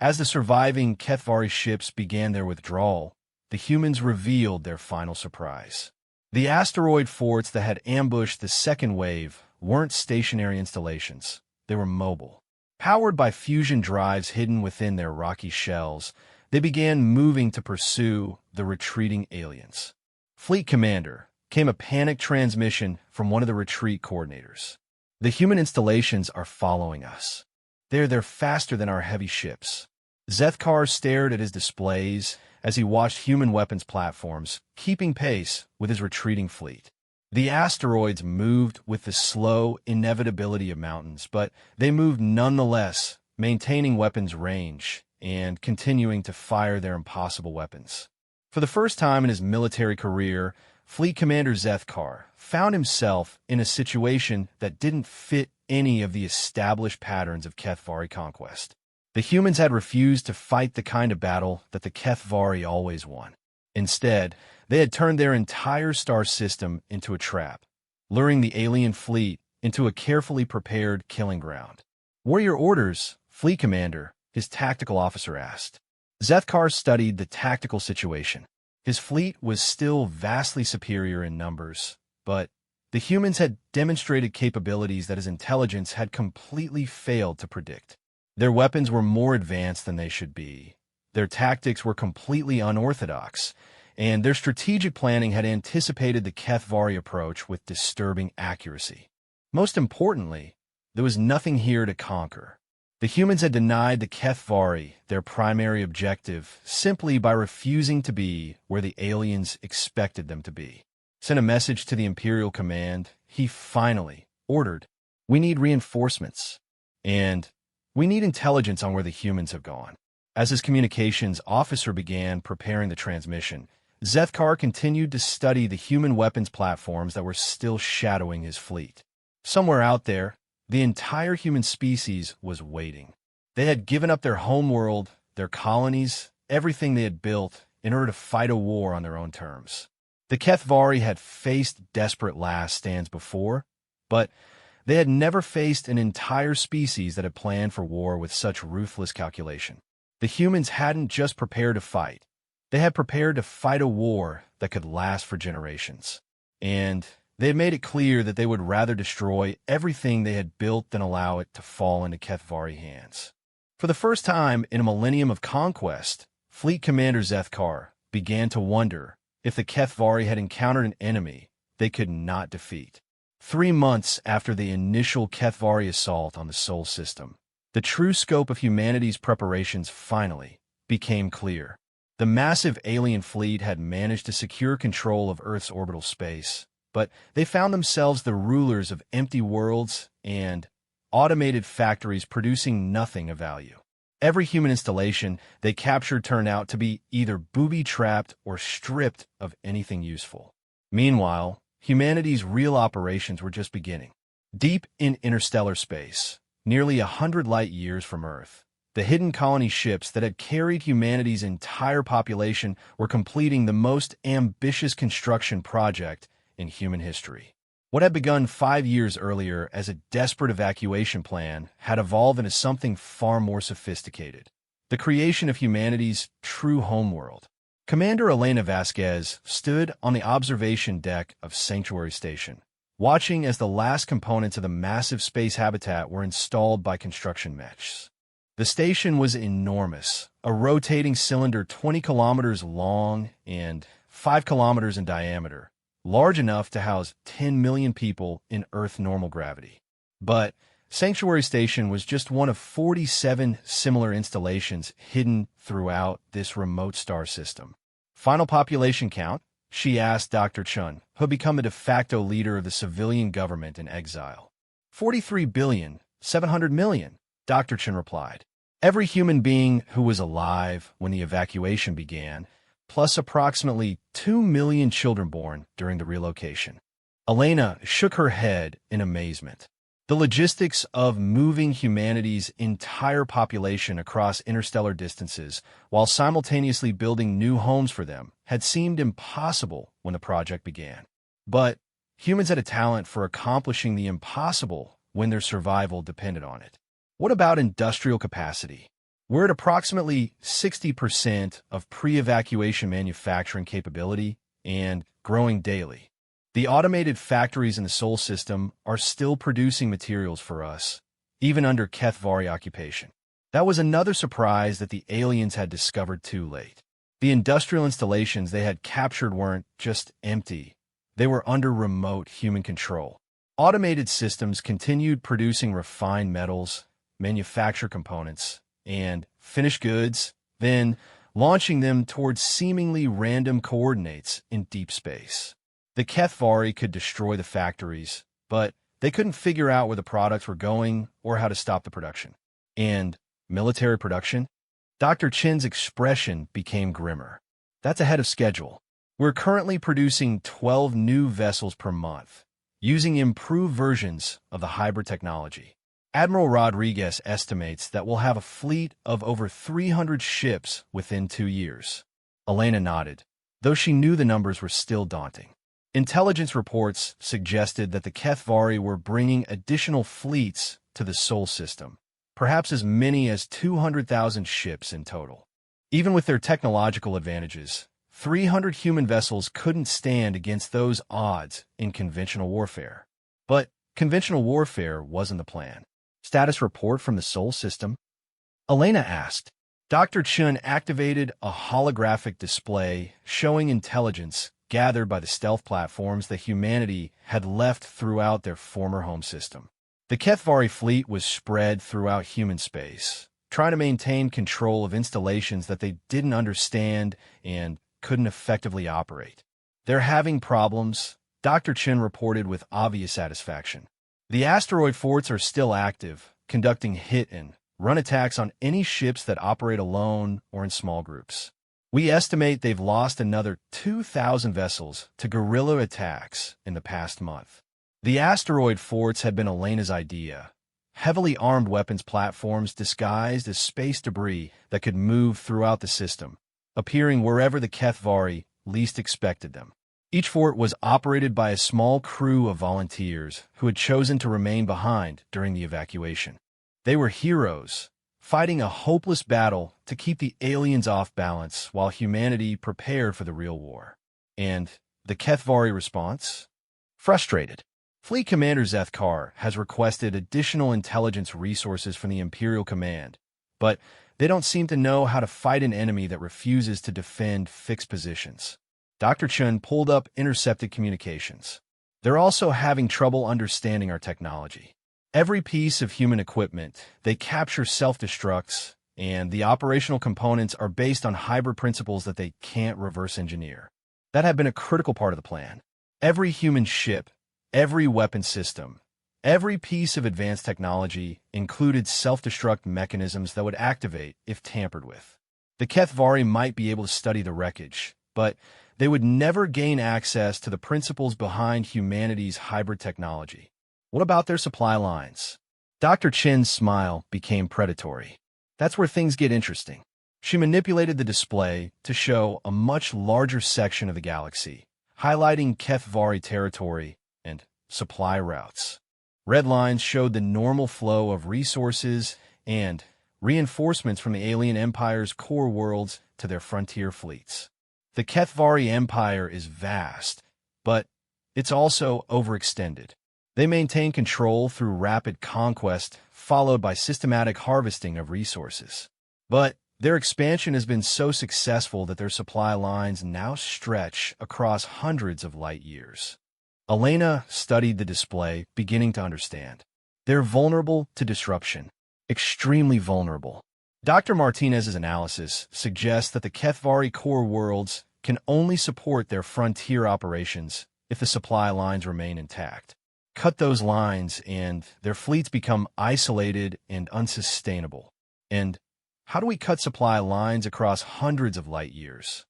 as the surviving Kethvari ships began their withdrawal, the humans revealed their final surprise. The asteroid forts that had ambushed the second wave weren't stationary installations. They were mobile. Powered by fusion drives hidden within their rocky shells, they began moving to pursue the retreating aliens. "Fleet Commander," came a panicked transmission from one of the retreat coordinators. "The human installations are following us. They're faster than our heavy ships." Zethkar stared at his displays as he watched human weapons platforms keeping pace with his retreating fleet. The asteroids moved with the slow inevitability of mountains, but they moved nonetheless, maintaining weapons range and continuing to fire their impossible weapons. For For the first time in his military career, Fleet Commander Zethkar found himself in a situation that didn't fit any of the established patterns of Kethvari conquest. The humans had refused to fight the kind of battle that the Kethvari always won. Instead, they had turned their entire star system into a trap, luring the alien fleet into a carefully prepared killing ground. "What are your orders, Fleet Commander?" his tactical officer asked. Zethkar studied the tactical situation. His fleet was still vastly superior in numbers, but the humans had demonstrated capabilities that his intelligence had completely failed to predict. Their weapons were more advanced than they should be. Their tactics were completely unorthodox, and their strategic planning had anticipated the Kethvari approach with disturbing accuracy. Most importantly, there was nothing here to conquer. The humans had denied the Kethvari their primary objective simply by refusing to be where the aliens expected them to be. Sent a message to the Imperial Command. He finally ordered, "We need reinforcements, and we need intelligence on where the humans have gone." As his communications officer began preparing the transmission, Zethkar continued to study the human weapons platforms that were still shadowing his fleet. Somewhere out there, the entire human species was waiting. They had given up their homeworld, their colonies, everything they had built in order to fight a war on their own terms. The Kethvari had faced desperate last stands before, but they had never faced an entire species that had planned for war with such ruthless calculation. The humans hadn't just prepared to fight. They had prepared to fight a war that could last for generations. And they had made it clear that they would rather destroy everything they had built than allow it to fall into Kethvari hands. For the first time in a millennium of conquest, Fleet Commander Zethkar began to wonder if the Kethvari had encountered an enemy they could not defeat. 3 months after the initial Kethvari assault on the Sol system, the true scope of humanity's preparations finally became clear. The massive alien fleet had managed to secure control of Earth's orbital space, but they found themselves the rulers of empty worlds and automated factories producing nothing of value. Every human installation they captured turned out to be either booby-trapped or stripped of anything useful. Meanwhile, humanity's real operations were just beginning. Deep in interstellar space, nearly 100 light-years from Earth, the hidden colony ships that had carried humanity's entire population were completing the most ambitious construction project in human history. What had begun 5 years earlier as a desperate evacuation plan had evolved into something far more sophisticated: the creation of humanity's true homeworld. Commander Elena Vasquez stood on the observation deck of Sanctuary Station, watching as the last components of the massive space habitat were installed by construction mechs. The station was enormous, a rotating cylinder 20 kilometers long and 5 kilometers in diameter, large enough to house 10 million people in Earth normal gravity. But Sanctuary Station was just one of 47 similar installations hidden throughout this remote star system. "Final population count?" she asked Dr. Chun, who had become a de facto leader of the civilian government in exile. 43,700,000,000, Dr. Chun replied. "Every human being who was alive when the evacuation began, plus approximately 2 million children born during the relocation." Elena shook her head in amazement. The logistics of moving humanity's entire population across interstellar distances while simultaneously building new homes for them had seemed impossible when the project began. But humans had a talent for accomplishing the impossible when their survival depended on it. What about industrial capacity? We're at approximately 60% of pre-evacuation manufacturing capability and growing daily. The automated factories in the Sol system are still producing materials for us, even under Kethvari occupation. That was another surprise that the aliens had discovered too late. The industrial installations they had captured weren't just empty. They were under remote human control. Automated systems continued producing refined metals, manufactured components, and finished goods, then launching them towards seemingly random coordinates in deep space. The Kethvari could destroy the factories, but they couldn't figure out where the products were going or how to stop the production. And military production? Dr. Chin's expression became grimmer. That's ahead of schedule. We're currently producing 12 new vessels per month, using improved versions of the hybrid technology. Admiral Rodriguez estimates that we'll have a fleet of over 300 ships within 2 years. Elena nodded, though she knew the numbers were still daunting. Intelligence reports suggested that the Kethvari were bringing additional fleets to the Sol system, perhaps as many as 200,000 ships in total. Even with their technological advantages, 300 human vessels couldn't stand against those odds in conventional warfare. But conventional warfare wasn't the plan. Status report from the Sol system? Elena asked. Dr. Chun activated a holographic display showing intelligence gathered by the stealth platforms that humanity had left throughout their former home system. The Kethvari fleet was spread throughout human space, trying to maintain control of installations that they didn't understand and couldn't effectively operate. They're having problems, Dr. Chin reported with obvious satisfaction. The asteroid forts are still active, conducting hit and run attacks on any ships that operate alone or in small groups. We estimate they've lost another 2,000 vessels to guerrilla attacks in the past month. The asteroid forts had been Elena's idea. Heavily armed weapons platforms disguised as space debris that could move throughout the system, appearing wherever the Kethvari least expected them. Each fort was operated by a small crew of volunteers who had chosen to remain behind during the evacuation. They were heroes, fighting a hopeless battle to keep the aliens off balance while humanity prepared for the real war. And the Kethvari response? Frustrated. Fleet Commander Zethkar has requested additional intelligence resources from the Imperial Command, but they don't seem to know how to fight an enemy that refuses to defend fixed positions. Dr. Chun pulled up intercepted communications. They're also having trouble understanding our technology. Every piece of human equipment, they capture self-destructs, and the operational components are based on hybrid principles that they can't reverse engineer. That had been a critical part of the plan. Every human ship, every weapon system, every piece of advanced technology included self-destruct mechanisms that would activate if tampered with. The Kethvari might be able to study the wreckage, but they would never gain access to the principles behind humanity's hybrid technology. What about their supply lines? Dr. Chin's smile became predatory. That's where things get interesting. She manipulated the display to show a much larger section of the galaxy, highlighting Kethvari territory and supply routes. Red lines showed the normal flow of resources and reinforcements from the alien empire's core worlds to their frontier fleets. The Kethvari Empire is vast, but it's also overextended. They maintain control through rapid conquest, followed by systematic harvesting of resources. But their expansion has been so successful that their supply lines now stretch across hundreds of light years. Elena studied the display, beginning to understand. They're vulnerable to disruption, extremely vulnerable. Dr. Martinez's analysis suggests that the Kethvari core worlds can only support their frontier operations if the supply lines remain intact. Cut those lines and their fleets become isolated and unsustainable. And how do we cut supply lines across hundreds of light years?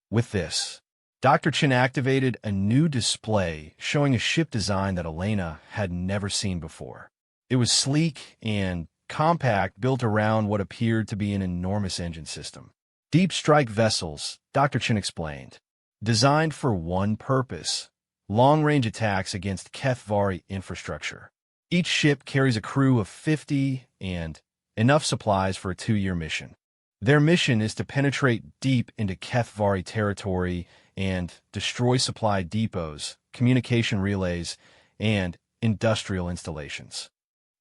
With this, Dr. Chin activated a new display showing a ship design that Elena had never seen before. It was sleek and compact, built around what appeared to be an enormous engine system. Deep strike vessels, Dr. Chin explained, designed for one purpose: long-range attacks against Kethvari infrastructure. Each ship carries a crew of 50 and enough supplies for a 2-year mission. Their mission is to penetrate deep into Kethvari territory and destroy supply depots, communication relays, and industrial installations.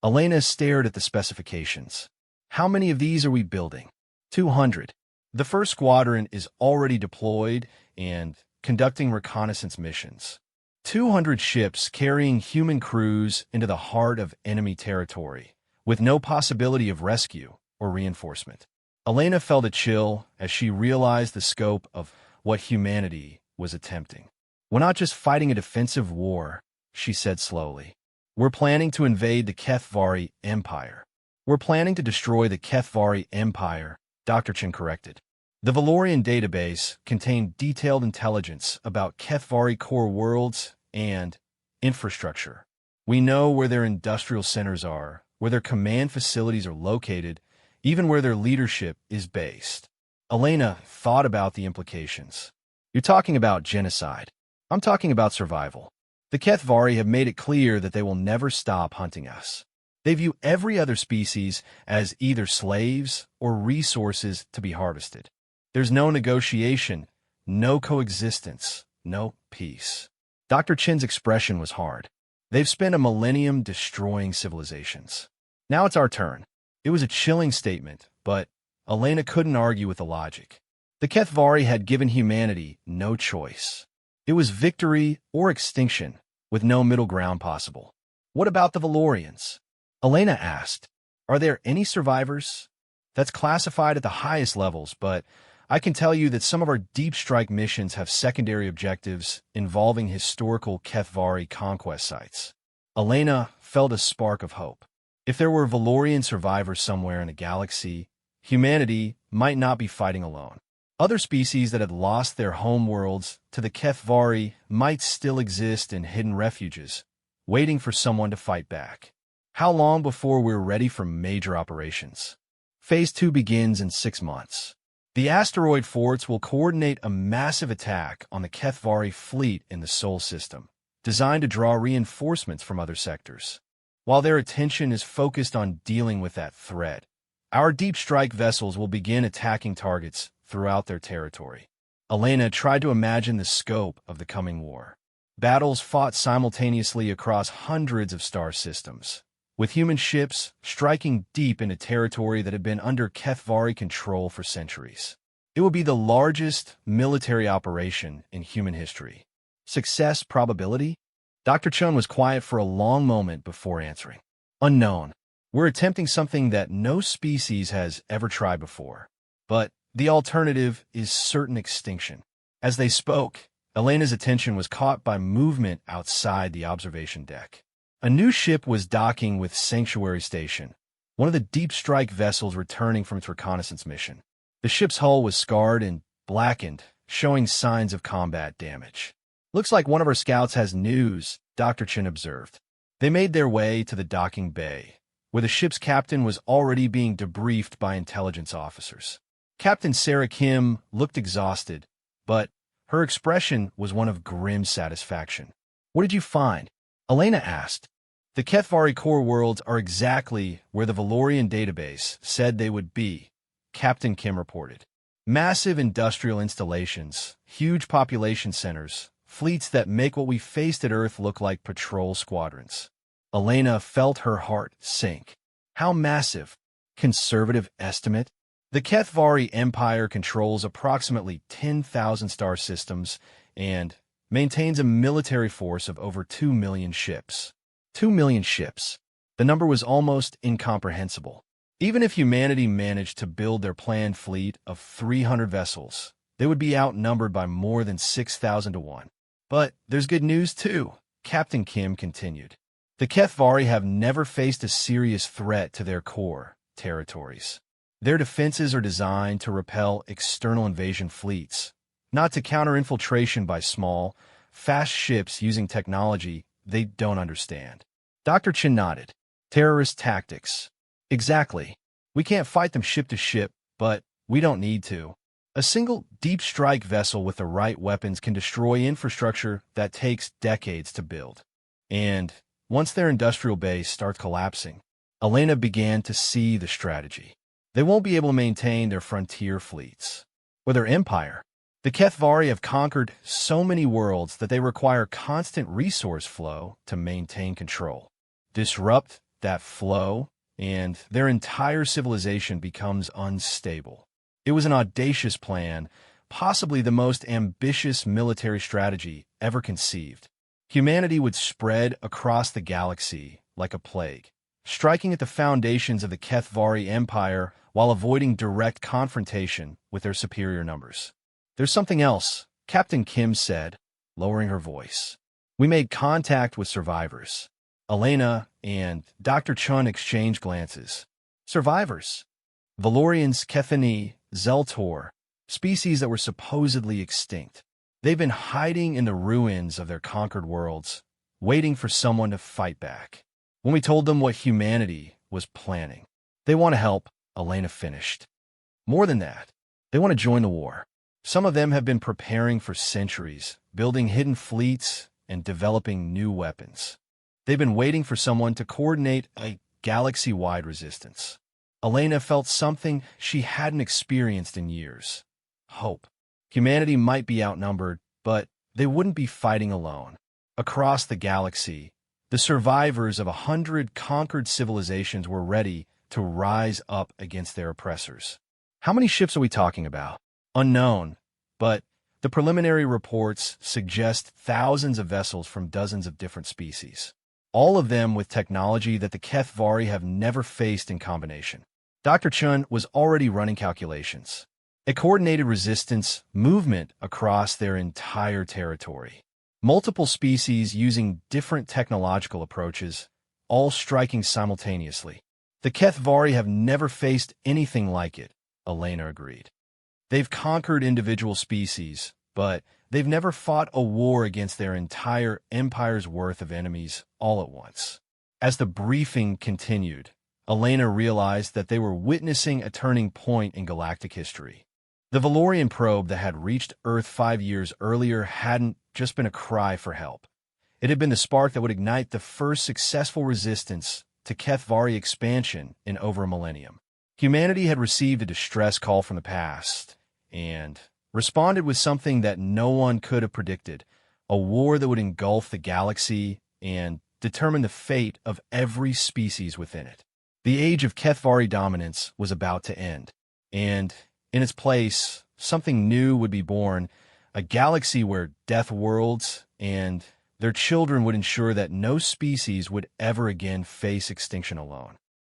Elena stared at the specifications. How many of these are we building? 200. The first squadron is already deployed and conducting reconnaissance missions. 200 ships carrying human crews into the heart of enemy territory, with no possibility of rescue or reinforcement. Elena felt a chill as she realized the scope of what humanity was attempting. We're not just fighting a defensive war, she said slowly. We're planning to invade the Kethvari Empire. We're planning to destroy the Kethvari Empire, Dr. Chin corrected. The Valorian database contained detailed intelligence about Kethvari core worlds and infrastructure. We know where their industrial centers are, where their command facilities are located, even where their leadership is based. Elena thought about the implications. You're talking about genocide. I'm talking about survival. The Kethvari have made it clear that they will never stop hunting us. They view every other species as either slaves or resources to be harvested. There's no negotiation, no coexistence, no peace. Dr. Chin's expression was hard. They've spent a millennium destroying civilizations. Now it's our turn. It was a chilling statement, but Elena couldn't argue with the logic. The Kethvari had given humanity no choice. It was victory or extinction, with no middle ground possible. What about the Valorians? Elena asked. Are there any survivors? That's classified at the highest levels, but I can tell you that some of our deep strike missions have secondary objectives involving historical Kethvari conquest sites. Elena felt a spark of hope. If there were Valorian survivors somewhere in a galaxy, humanity might not be fighting alone. Other species that had lost their homeworlds to the Kethvari might still exist in hidden refuges, waiting for someone to fight back. How long before we're ready for major operations? Phase 2 begins in 6 months. The asteroid forts will coordinate a massive attack on the Kethvari fleet in the Sol system, designed to draw reinforcements from other sectors. While their attention is focused on dealing with that threat, our deep strike vessels will begin attacking targets throughout their territory. Elena tried to imagine the scope of the coming war. Battles fought simultaneously across hundreds of star systems, with human ships striking deep into territory that had been under Kethvari control for centuries. It would be the largest military operation in human history. Success probability? Dr. Chun was quiet for a long moment before answering. Unknown. We're attempting something that no species has ever tried before. But the alternative is certain extinction. As they spoke, Elena's attention was caught by movement outside the observation deck. A new ship was docking with Sanctuary Station, one of the deep strike vessels returning from its reconnaissance mission. The ship's hull was scarred and blackened, showing signs of combat damage. Looks like one of our scouts has news, Dr. Chin observed. They made their way to the docking bay, where the ship's captain was already being debriefed by intelligence officers. Captain Sarah Kim looked exhausted, but her expression was one of grim satisfaction. What did you find? Elena asked. The Kethvari core worlds are exactly where the Valorian database said they would be, Captain Kim reported. Massive industrial installations, huge population centers, fleets that make what we faced at Earth look like patrol squadrons. Elena felt her heart sink. How massive? Conservative estimate? The Kethvari Empire controls approximately 10,000 star systems and maintains a military force of over 2 million ships. 2 million ships. The number was almost incomprehensible. Even if humanity managed to build their planned fleet of 300 vessels, they would be outnumbered by more than 6,000 to 1. But there's good news too, Captain Kim continued. The Kethvari have never faced a serious threat to their core territories. Their defenses are designed to repel external invasion fleets, not to counter infiltration by small, fast ships using technology they don't understand. Dr. Chin nodded. Terrorist tactics. Exactly. We can't fight them ship to ship, but we don't need to. A single deep strike vessel with the right weapons can destroy infrastructure that takes decades to build. And once their industrial base starts collapsing, Elena began to see the strategy. They won't be able to maintain their frontier fleets or their empire. The Kethvari have conquered so many worlds that they require constant resource flow to maintain control. Disrupt that flow, and their entire civilization becomes unstable. It was an audacious plan, possibly the most ambitious military strategy ever conceived. Humanity would spread across the galaxy like a plague, striking at the foundations of the Kethvari Empire while avoiding direct confrontation with their superior numbers. There's something else, Captain Kim said, lowering her voice. We made contact with survivors. Elena and Dr. Chun exchanged glances. Survivors. Valorians Kethani, Zeltor. species that were supposedly extinct. They've been hiding in the ruins of their conquered worlds, waiting for someone to fight back. When we told them what humanity was planning, they want to help, Elena finished. More than that, they want to join the war. Some of them have been preparing for centuries, building hidden fleets and developing new weapons. They've been waiting for someone to coordinate a galaxy-wide resistance. Elena felt something she hadn't experienced in years. Hope. Humanity might be outnumbered, but they wouldn't be fighting alone. Across the galaxy, the survivors of 100 conquered civilizations were ready to rise up against their oppressors. How many ships are we talking about? Unknown, but the preliminary reports suggest thousands of vessels from dozens of different species, all of them with technology that the Kethvari have never faced in combination. Dr. Chun was already running calculations. A coordinated resistance movement across their entire territory. Multiple species using different technological approaches, all striking simultaneously. The Kethvari have never faced anything like it, Elena agreed. They've conquered individual species, but they've never fought a war against their entire empire's worth of enemies all at once. As the briefing continued, Elena realized that they were witnessing a turning point in galactic history. The Valorian probe that had reached Earth 5 years earlier hadn't just been a cry for help. It had been the spark that would ignite the first successful resistance to Kethvari expansion in over a millennium. Humanity had received a distress call from the past and responded with something that no one could have predicted, a war that would engulf the galaxy and determine the fate of every species within it. The age of Kethvari dominance was about to end, and in its place, something new would be born, a galaxy where Deathworlds and their children would ensure that no species would ever again face extinction alone.